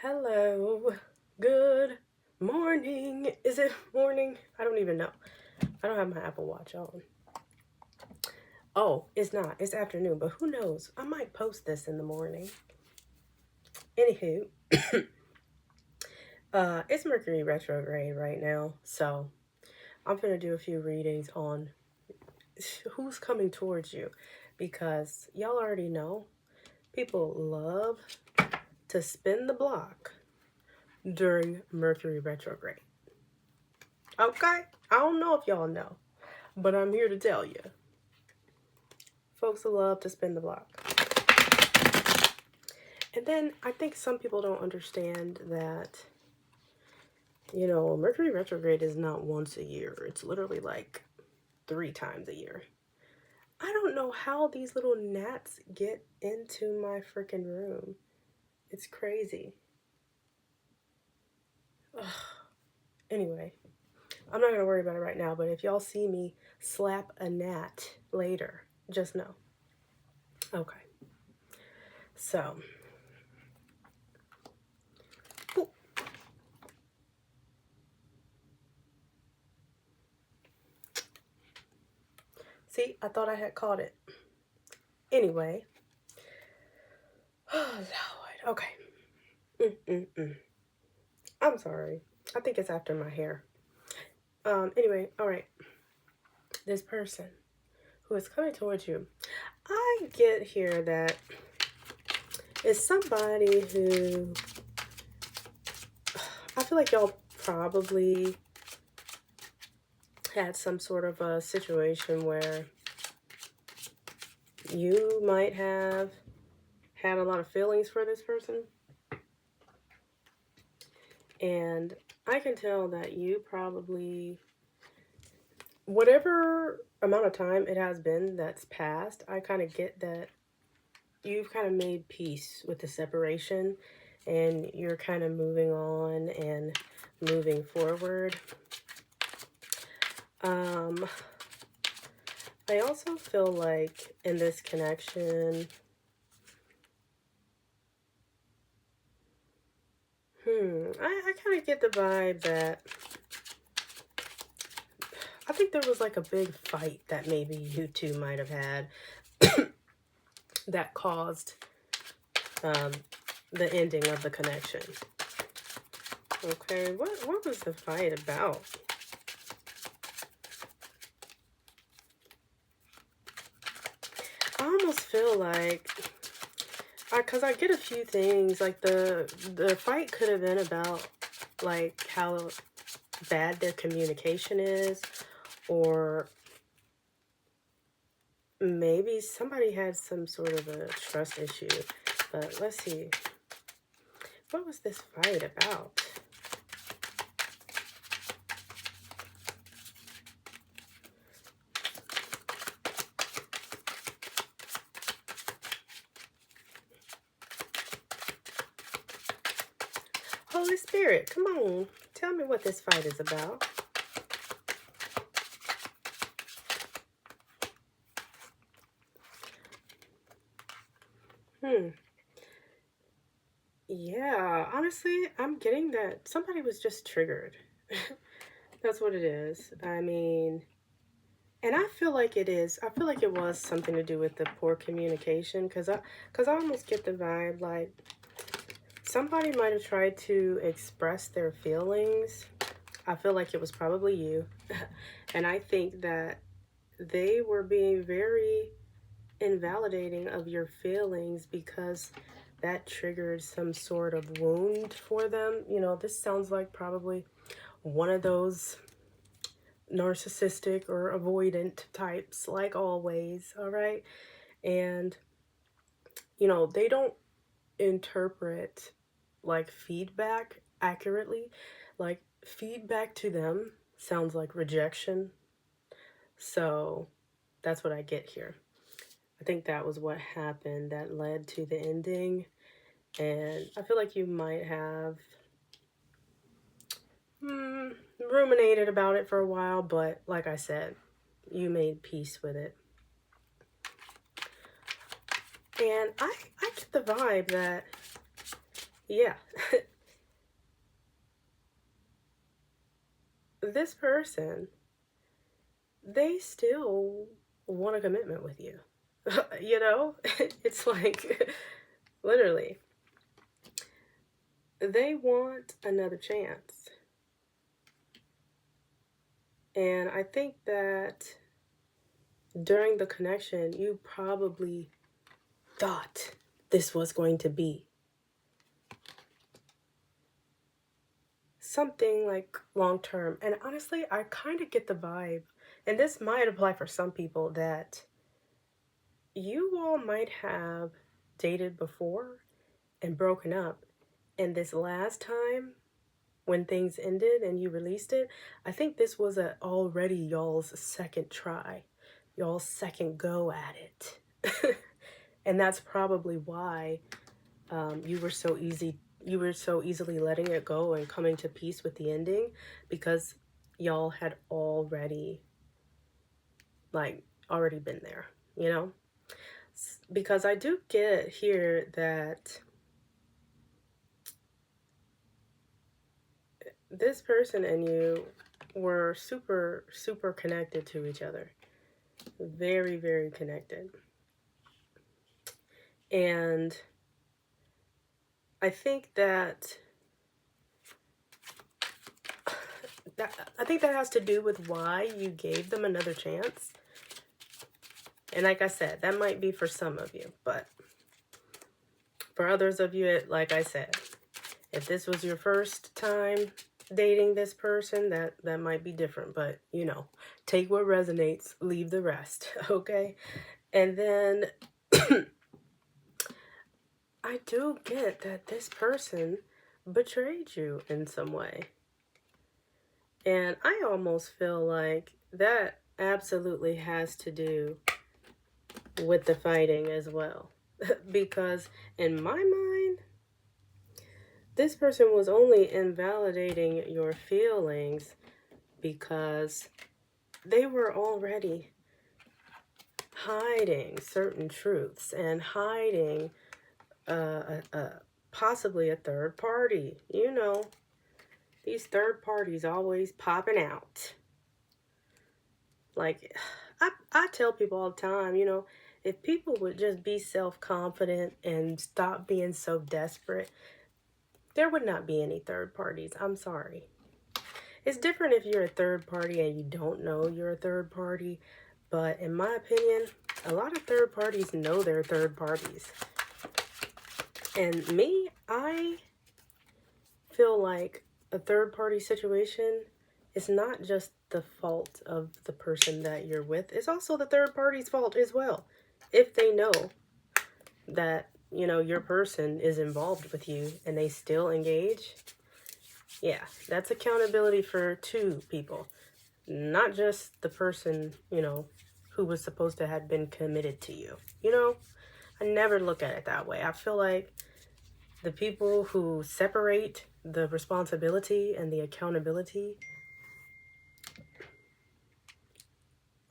Hello, good morning. Is it morning? I don't even know. I don't have my Apple Watch on. Oh, it's not. It's afternoon, but who knows? I might post this in the morning. Anywho, it's Mercury Retrograde right now, so I'm gonna do a few readings on who's coming towards you, because y'all already know people love to spin the block during Mercury Retrograde. Okay? I don't know if y'all know, but I'm here to tell you. Folks love to spin the block. And then I think some people don't understand that, Mercury retrograde is not once a year. It's literally like 3 times a year. I don't know how these little gnats get into my freaking room. It's crazy. Ugh. Anyway, I'm not going to worry about it right now, but if y'all see me slap a gnat later, just know. Okay. So, see, I thought I had caught it. Anyway. Oh, Lord. Okay. I'm sorry. I think it's after my hair. Anyway, all right. This person who is coming towards you, I get here that it's somebody who, I feel like y'all probably had some sort of a situation where you might have had a lot of feelings for this person. And I can tell that you probably, whatever amount of time it has been that's passed, I kind of get that you've kind of made peace with the separation and you're kind of moving on and moving forward. I also feel like in this connection, I kind of get the vibe that I think there was like a big fight that maybe you two might have had that caused the ending of the connection. Okay, what was the fight about? I almost feel like, because I get a few things, like the fight could have been about like how bad their communication is, or maybe somebody had some sort of a trust issue. But let's see. What was this fight about? Holy Spirit, come on. Tell me what this fight is about. Yeah, honestly, I'm getting that somebody was just triggered. That's what it is. I mean, and I feel like it is. I feel like it was something to do with the poor communication, because I almost get the vibe like somebody might have tried to express their feelings. I feel like it was probably you. And I think that they were being very invalidating of your feelings because that triggered some sort of wound for them. This sounds like probably one of those narcissistic or avoidant types, like always, all right? And, they don't interpret like feedback accurately. Like feedback to them sounds like rejection. So that's what I get here. I think that was what happened that led to the ending. And I feel like you might have ruminated about it for a while, but like I said, you made peace with it. And I get the vibe that, Yeah. This person, they still want a commitment with you. You know? It's like, literally, they want another chance. And I think that during the connection, you probably thought this was going to be something like long term. And honestly, I kind of get the vibe, and this might apply for some people, that you all might have dated before and broken up. And this last time, when things ended and you released it, I think this was already y'all's second try, y'all's second go at it. And that's probably why you were so easily letting it go and coming to peace with the ending, because y'all had already been there, you know? Because I do get here that this person and you were super, super connected to each other. Very, very connected. And I think that has to do with why you gave them another chance. And like I said, that might be for some of you, but for others of you, like I said, if this was your first time dating this person, that might be different. But, you know, take what resonates, leave the rest, okay? And then I do get that this person betrayed you in some way. And I almost feel like that absolutely has to do with the fighting as well. Because in my mind, this person was only invalidating your feelings because they were already hiding certain truths and hiding possibly a third party. You know, these third parties always popping out. Like, I tell people all the time, you know, if people would just be self-confident and stop being so desperate, there would not be any third parties. I'm sorry. It's different if you're a third party and you don't know you're a third party. But in my opinion, a lot of third parties know they're third parties. And me, I feel like a third party situation is not just the fault of the person that you're with. It's also the third party's fault as well. If they know that, you know, your person is involved with you and they still engage, yeah, that's accountability for two people. Not just the person, you know, who was supposed to have been committed to you. You know, I never look at it that way. I feel like the people who separate the responsibility and the accountability.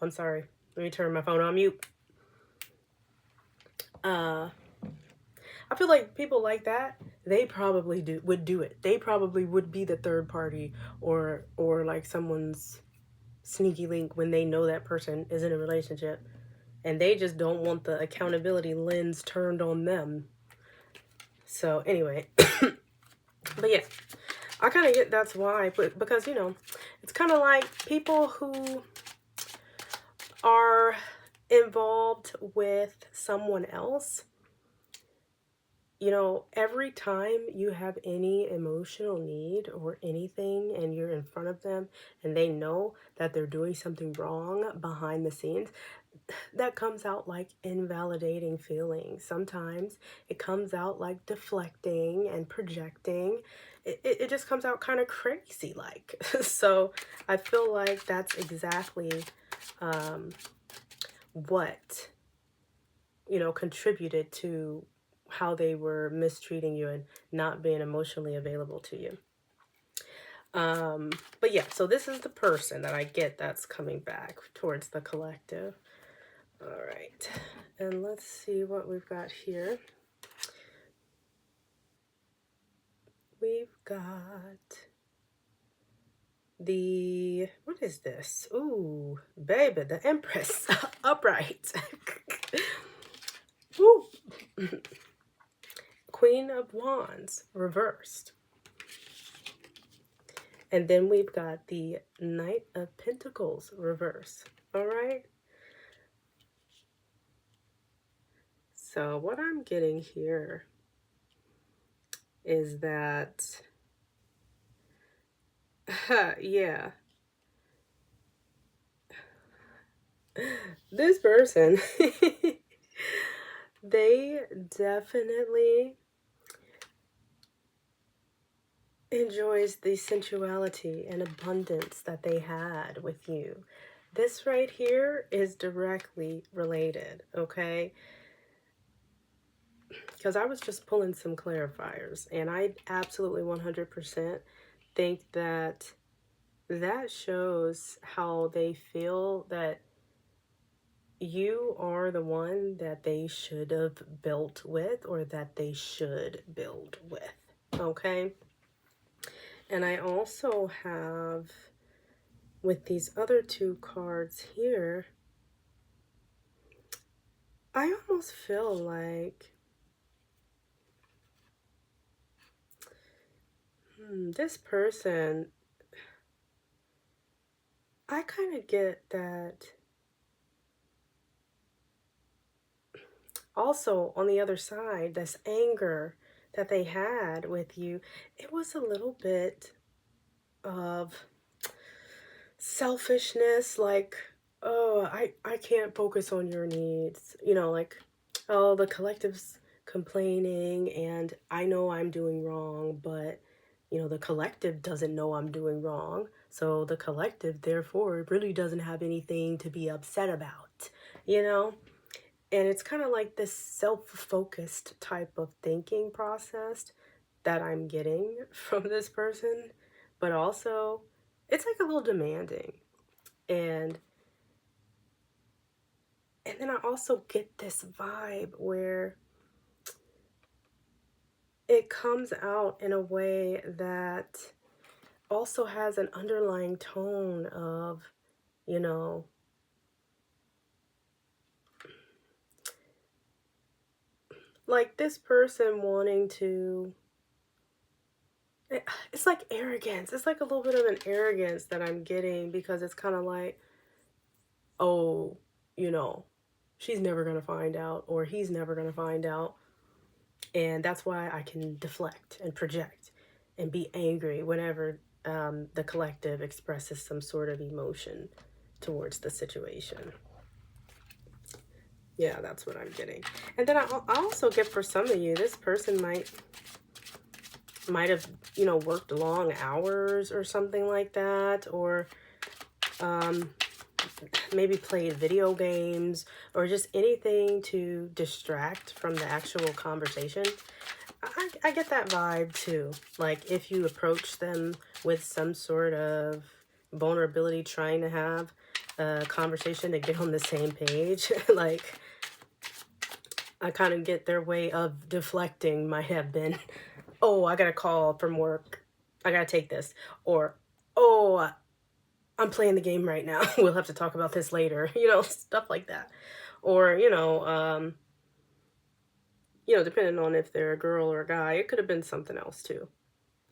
I'm sorry. Let me turn my phone on mute. I feel like people like that, they probably would do it. They probably would be the third party or like someone's sneaky link when they know that person is in a relationship and they just don't want the accountability lens turned on them. So anyway, but yeah, I kind of get that's why, because, you know, it's kind of like people who are involved with someone else. You know, every time you have any emotional need or anything and you're in front of them and they know that they're doing something wrong behind the scenes, that comes out like invalidating feelings. Sometimes it comes out like deflecting and projecting. It just comes out kind of crazy like. So I feel like that's exactly what, you know, contributed to how they were mistreating you and not being emotionally available to you. But yeah, so this is the person that I get that's coming back towards the collective. All right, and let's see what we've got here. we've got the, what is this? Ooh, baby, the Empress upright. Woo. Queen of Wands reversed. And then we've got the Knight of Pentacles reverse. All right. So what I'm getting here is that, yeah, this person, they definitely enjoys the sensuality and abundance that they had with you. This right here is directly related, okay? Because I was just pulling some clarifiers, and I absolutely 100% think that that shows how they feel that you are the one that they should have built with, or that they should build with, okay? And I also have, with these other two cards here, I almost feel like this person, I kind of get that. Also, on the other side, this anger that they had with you, it was a little bit of selfishness, like, oh, I can't focus on your needs. You know, like, oh, the collective's complaining and I know I'm doing wrong, but, you know, the collective doesn't know I'm doing wrong. So the collective, therefore, really doesn't have anything to be upset about, you know? And it's kind of like this self-focused type of thinking process that I'm getting from this person. But also, it's like a little demanding. And then I also get this vibe where it comes out in a way that also has an underlying tone of, you know, like this person wanting to, it's like arrogance. It's like a little bit of an arrogance that I'm getting, because it's kind of like, oh, you know, she's never going to find out, or he's never going to find out. And that's why I can deflect and project and be angry whenever the collective expresses some sort of emotion towards the situation. Yeah, that's what I'm getting. And then I also get, for some of you, this person might have, you know, worked long hours or something like that, or maybe played video games, or just anything to distract from the actual conversation. I get that vibe too. Like, if you approach them with some sort of vulnerability, trying to have a conversation to get on the same page, like, I kind of get their way of deflecting might have been, oh, I got a call from work, I gotta take this, or, oh, I'm playing the game right now, we'll have to talk about this later, you know, stuff like that. Or, you know, depending on if they're a girl or a guy, it could have been something else too.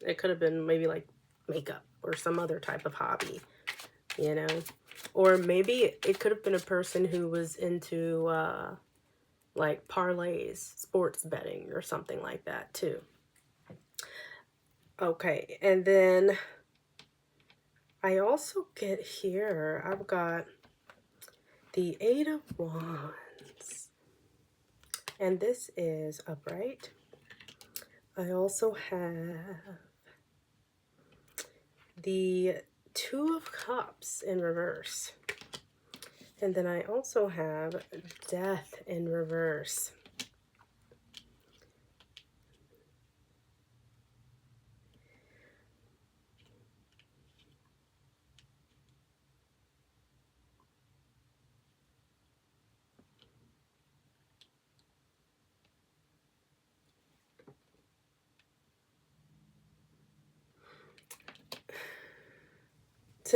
It could have been maybe like makeup or some other type of hobby, you know. Or maybe it could have been a person who was into like parlays, sports betting, or something like that too. Okay, and then I also get here, I've got the Eight of Wands. And this is upright. I also have the Two of Cups in reverse. And then I also have Death in reverse.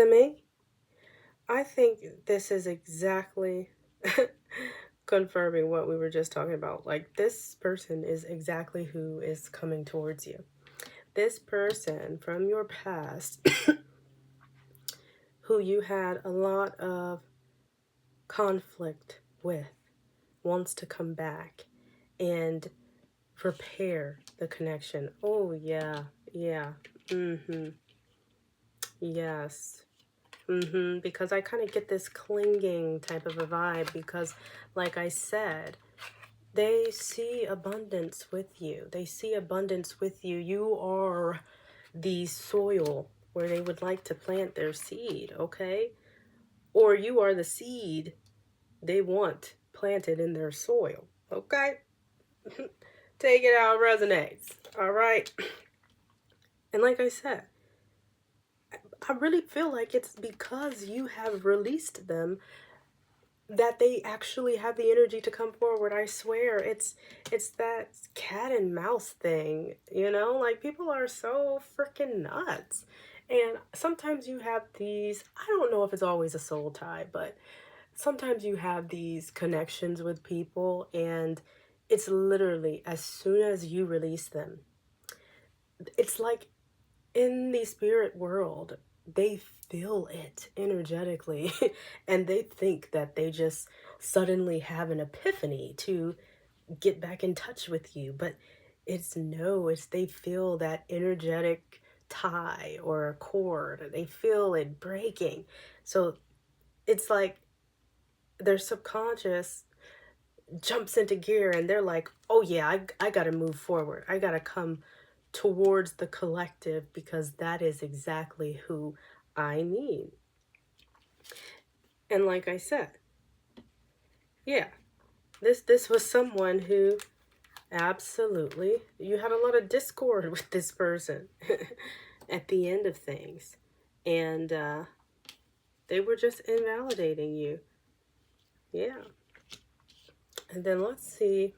to me, I think this is exactly confirming what we were just talking about. Like, this person is exactly who is coming towards you. This person from your past who you had a lot of conflict with wants to come back and repair the connection. Oh, yeah, yeah, yes. Because I kind of get this clinging type of a vibe because, like I said, they see abundance with you. They see abundance with you. You are the soil where they would like to plant their seed, okay? Or you are the seed they want planted in their soil, okay? Take it how it resonates, all right? And like I said, I really feel like it's because you have released them that they actually have the energy to come forward. I swear, it's that cat and mouse thing, you know? Like, people are so freaking nuts. And sometimes you have these, I don't know if it's always a soul tie, but sometimes you have these connections with people, and it's literally as soon as you release them, it's like in the spirit world, they feel it energetically and they think that they just suddenly have an epiphany to get back in touch with you. But it's no, it's they feel that energetic tie or a cord. They feel it breaking. So it's like their subconscious jumps into gear and they're like, oh yeah, I gotta move forward. I gotta come towards the collective because that is exactly who I need. And like I said, yeah, this was someone who absolutely, you had a lot of discord with this person at the end of things. And they were just invalidating you. Yeah. And then let's see,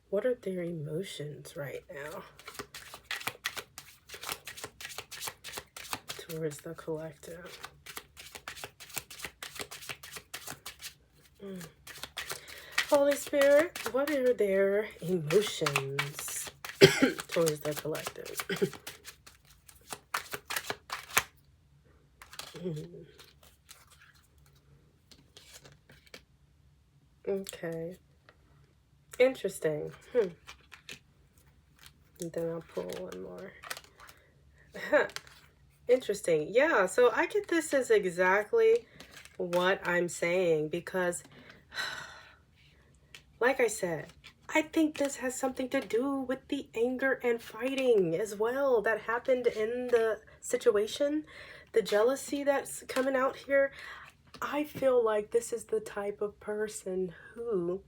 what are their emotions right now towards the collective? Holy Spirit, what are their emotions towards the collective? Okay. Interesting. And then I'll pull one more. Interesting. Yeah, so I get this as exactly what I'm saying because, like I said, I think this has something to do with the anger and fighting as well that happened in the situation, the jealousy that's coming out here. I feel like this is the type of person who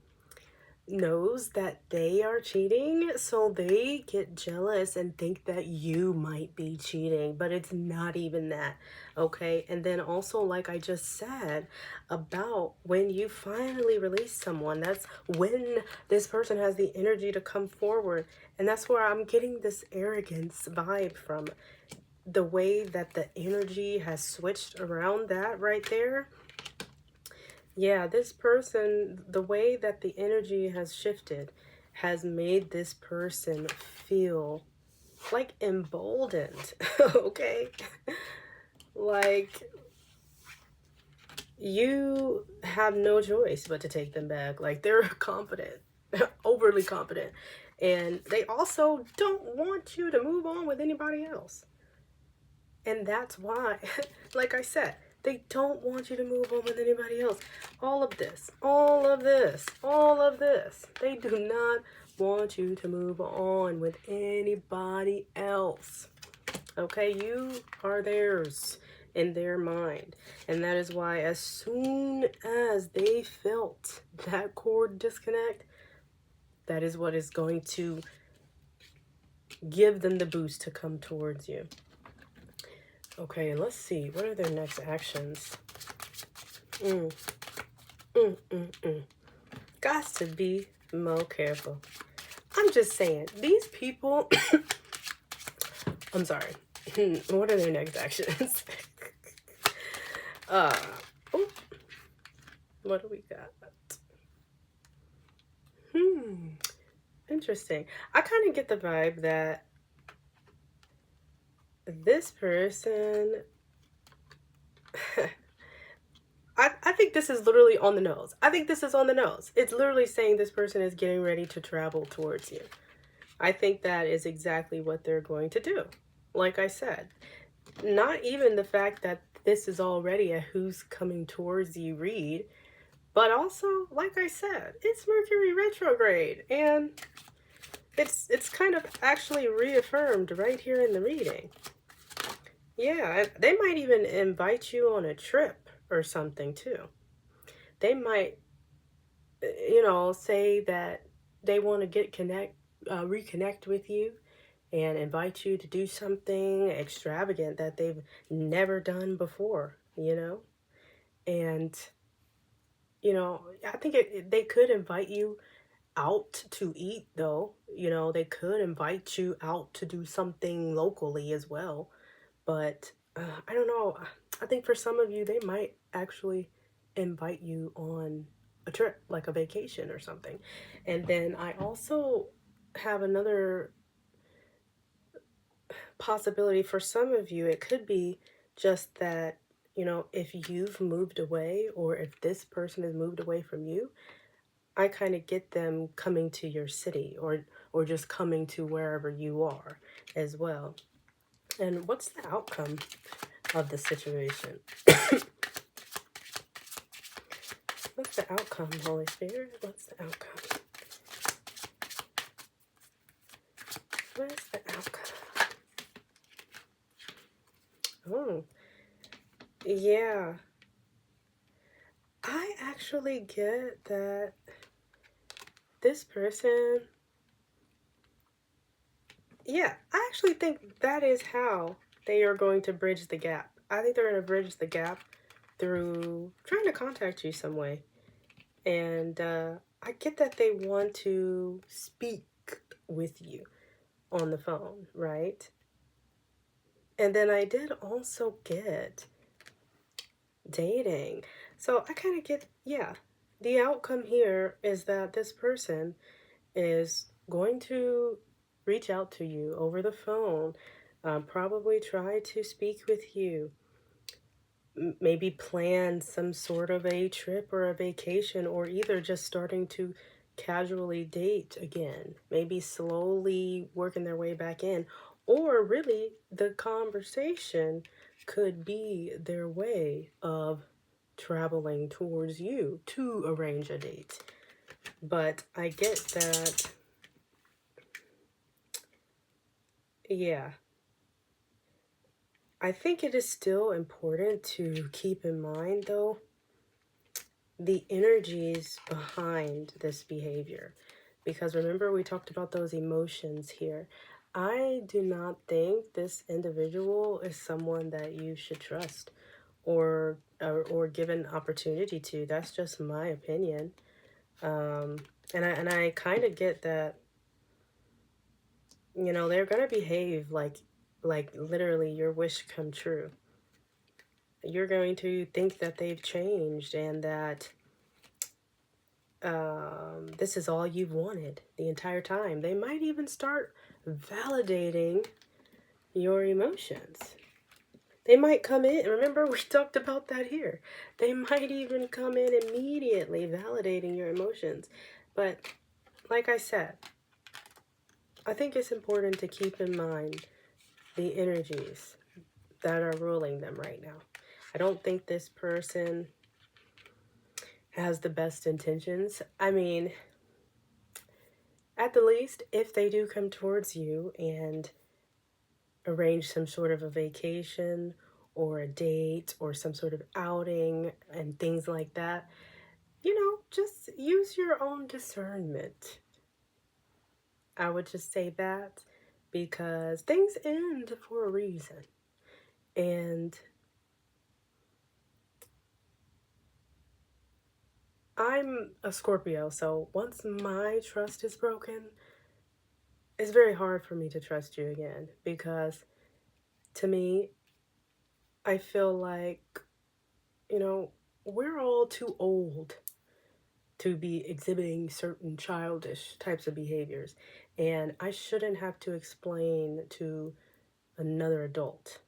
knows that they are cheating, so they get jealous and think that you might be cheating, but it's not even that, okay? And then also, like I just said about when you finally release someone, that's when this person has the energy to come forward, and that's where I'm getting this arrogance vibe from. The way that the energy has switched around that right there. Yeah, this person, the way that the energy has shifted has made this person feel like emboldened, okay? Like you have no choice but to take them back. Like they're confident, overly confident. And they also don't want you to move on with anybody else. And that's why, like I said, they don't want you to move on with anybody else. All of this, all of this, all of this. They do not want you to move on with anybody else. Okay, you are theirs in their mind. And that is why as soon as they felt that cord disconnect, that is what is going to give them the boost to come towards you. Okay, let's see. What are their next actions? Got to be more careful. I'm just saying, these people... I'm sorry. What are their next actions? uh, oh, what do we got? Interesting. I kind of get the vibe that this person, I think this is literally on the nose. I think this is on the nose. It's literally saying this person is getting ready to travel towards you. I think that is exactly what they're going to do. Like I said, not even the fact that this is already a who's coming towards you read, but also, like I said, it's Mercury retrograde, and it's kind of actually reaffirmed right here in the reading. Yeah, they might even invite you on a trip or something too. They might, say that they want to reconnect with you and invite you to do something extravagant that they've never done before, And, I think they could invite you out to eat, though. They could invite you out to do something locally as well. But I don't know. I think for some of you, they might actually invite you on a trip, like a vacation or something. And then I also have another possibility for some of you. It could be just that, if you've moved away or if this person has moved away from you, I kind of get them coming to your city or just coming to wherever you are as well. And what's the outcome of the situation? What's the outcome, Holy Spirit? What's the outcome? What's the outcome? Oh, yeah. I actually get that this person, yeah, I actually think that is how they are going to bridge the gap. I think they're going to bridge the gap through trying to contact you some way. And I get that they want to speak with you on the phone, right? And then I did also get dating. So I kind of get, yeah, the outcome here is that this person is going to reach out to you over the phone, probably try to speak with you, maybe plan some sort of a trip or a vacation, or either just starting to casually date again, maybe slowly working their way back in, or really the conversation could be their way of traveling towards you to arrange a date. But I get that, yeah. I think it is still important to keep in mind, though, the energies behind this behavior. Because remember, we talked about those emotions here. I do not think this individual is someone that you should trust or give an opportunity to. That's just my opinion. And I kind of get that, they're gonna behave like literally your wish come true. You're going to think that they've changed and that this is all you've wanted the entire time. They might even start validating your emotions. They might come in. Remember, we talked about that here. They might even come in immediately validating your emotions. But like I said, I think it's important to keep in mind the energies that are ruling them right now. I don't think this person has the best intentions. I mean, at the least, if they do come towards you and arrange some sort of a vacation or a date or some sort of outing and things like that, just use your own discernment. I would just say that because things end for a reason. And I'm a Scorpio, so once my trust is broken, it's very hard for me to trust you again because to me, I feel like, we're all too old to be exhibiting certain childish types of behaviors. And I shouldn't have to explain to another adult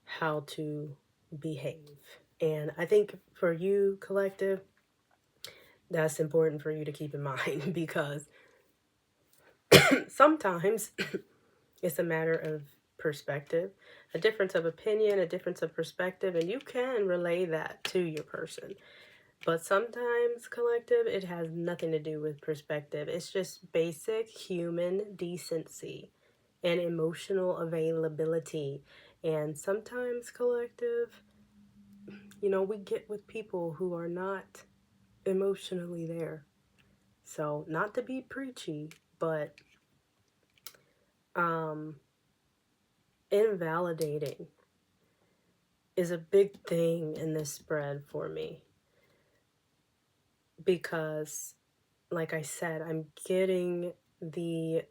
how to behave. And I think for you, collective, that's important for you to keep in mind because sometimes it's a matter of perspective, a difference of opinion, a difference of perspective, and you can relay that to your person. But sometimes, collective, it has nothing to do with perspective. It's just basic human decency and emotional availability. And sometimes, collective, we get with people who are not emotionally there. So, not to be preachy, but invalidating is a big thing in this spread for me. Because, like I said, I'm getting the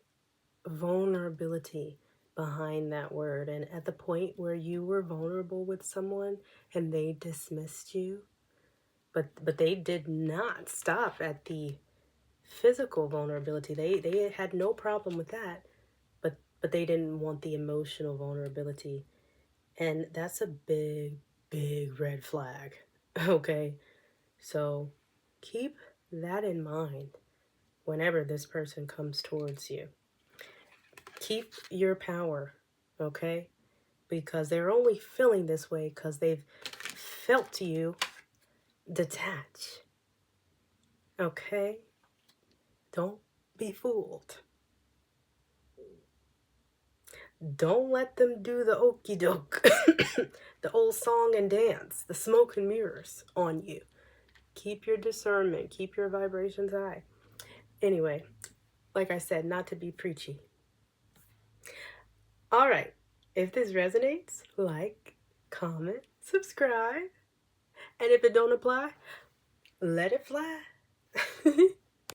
vulnerability behind that word. And at the point where you were vulnerable with someone and they dismissed you, but they did not stop at the physical vulnerability. They had no problem with that, but they didn't want the emotional vulnerability. And that's a big, big red flag. Okay? So keep that in mind whenever this person comes towards you. Keep your power, okay? Because they're only feeling this way because they've felt you detach. Okay? Don't be fooled. Don't let them do the okey doke, the old song and dance, the smoke and mirrors on you. Keep your discernment, keep your vibrations high. Anyway, like I said, not to be preachy. All right. If this resonates, like, comment, subscribe. And if it don't apply, let it fly.